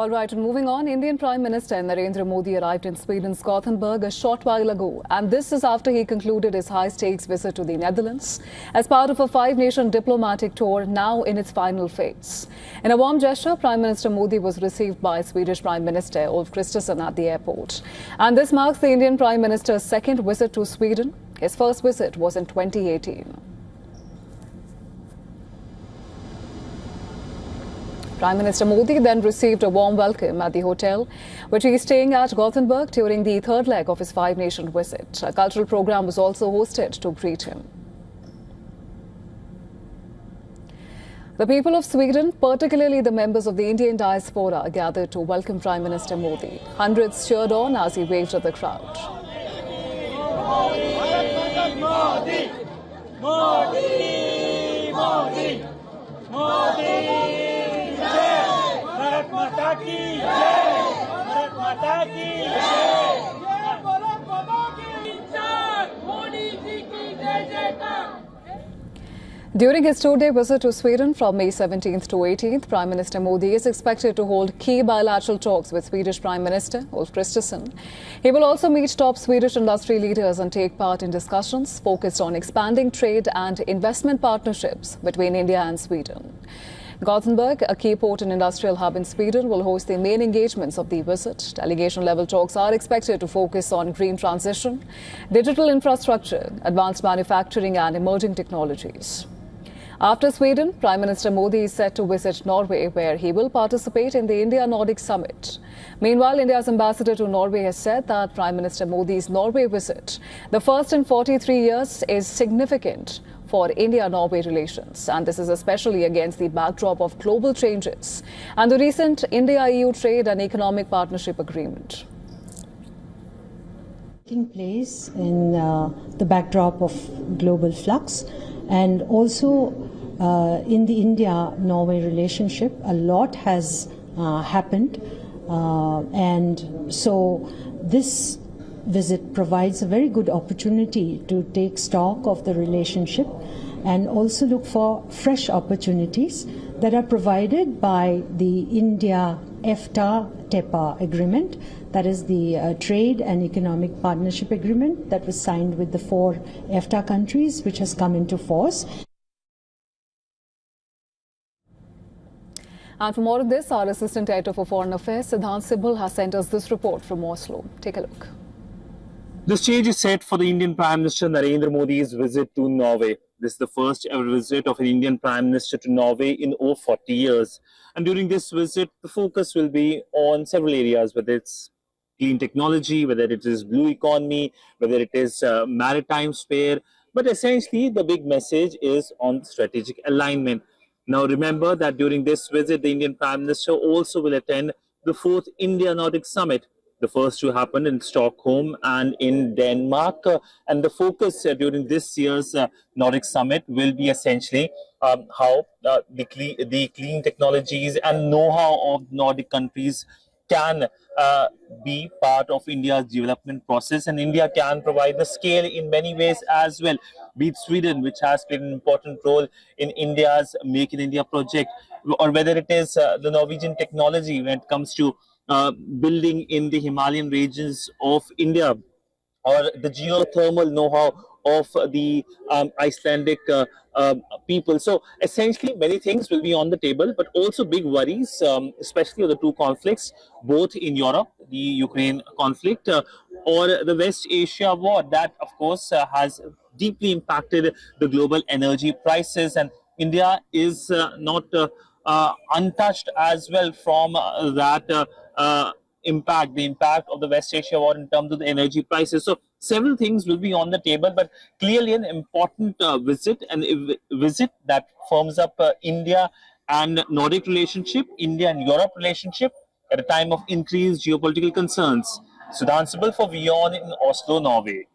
All right, and moving on, Indian Prime Minister Narendra Modi arrived in Sweden's Gothenburg a short while ago, and this is after he concluded his high-stakes visit to the Netherlands as part of a five-nation diplomatic tour now in its final phase. In a warm gesture, Prime Minister Modi was received by Swedish Prime Minister Ulf Kristersson at the airport. And this marks the Indian Prime Minister's second visit to Sweden. His first visit was in 2018. Prime Minister Modi then received a warm welcome at the hotel, which he is staying at Gothenburg during the third leg of his five-nation visit. A cultural program was also hosted to greet him. The people of Sweden, particularly the members of the Indian diaspora, gathered to welcome Prime Minister Modi. Hundreds cheered on as he waved at the crowd. Modi, Modi, Modi, Modi. Bharat माता की जय, भारत माता की जय, भारत माता की जय, मोदी जी की जय जयकार. During his two-day visit to Sweden from May 17th to 18th, Prime Minister Modi is expected to hold key bilateral talks with Swedish Prime Minister Ulf Kristersson. He will also meet top Swedish industry leaders and take part in discussions focused on expanding trade and investment partnerships between India and Sweden. Gothenburg, a key port and industrial hub in Sweden, will host the main engagements of the visit. Delegation-level talks are expected to focus on green transition, digital infrastructure, advanced manufacturing and emerging technologies. After Sweden, Prime Minister Modi is set to visit Norway, where he will participate in the India-Nordic Summit. Meanwhile, India's ambassador to Norway has said that Prime Minister Modi's Norway visit, the first in 43 years, is significant for India-Norway relations, and this is especially against the backdrop of global changes and the recent India-EU trade and economic partnership agreement. Taking place in the backdrop of global flux, and also in the India-Norway relationship, a lot has happened, and so this visit provides a very good opportunity to take stock of the relationship and also look for fresh opportunities that are provided by the India-EFTA-TEPA agreement, that is the Trade and Economic Partnership Agreement that was signed with the 4 EFTA countries, which has come into force. And for more of this, our Assistant Editor for Foreign Affairs, Siddhant Sibal, has sent us this report from Oslo. Take a look. The stage is set for the Indian Prime Minister Narendra Modi's visit to Norway. This is the first ever visit of an Indian Prime Minister to Norway in over 40 years. And during this visit, the focus will be on several areas, whether it's clean technology, whether it is blue economy, whether it is maritime sphere. But essentially, the big message is on strategic alignment. Now, remember that during this visit, the Indian Prime Minister also will attend the 4th India-Nordic Summit, the first to happen in Stockholm and in Denmark. And the focus during this year's Nordic Summit will be essentially how the clean technologies and know-how of Nordic countries can be part of India's development process, and India can provide the scale in many ways as well. Be it Sweden, which has played an important role in India's Make in India project, or whether it is the Norwegian technology when it comes to building in the Himalayan regions of India, or the geothermal know-how of the Icelandic people. So essentially many things will be on the table, but also big worries, especially of the two conflicts, both in Europe, the Ukraine conflict, or the West Asia war, that of course has deeply impacted the global energy prices, and India is not untouched as well from that impact, the impact of the West Asia war in terms of the energy prices. So several things will be on the table, but clearly an important visit, and a visit that firms up India and Nordic relationship, India and Europe relationship at a time of increased geopolitical concerns. Siddhant Sibal for WION in Oslo, Norway.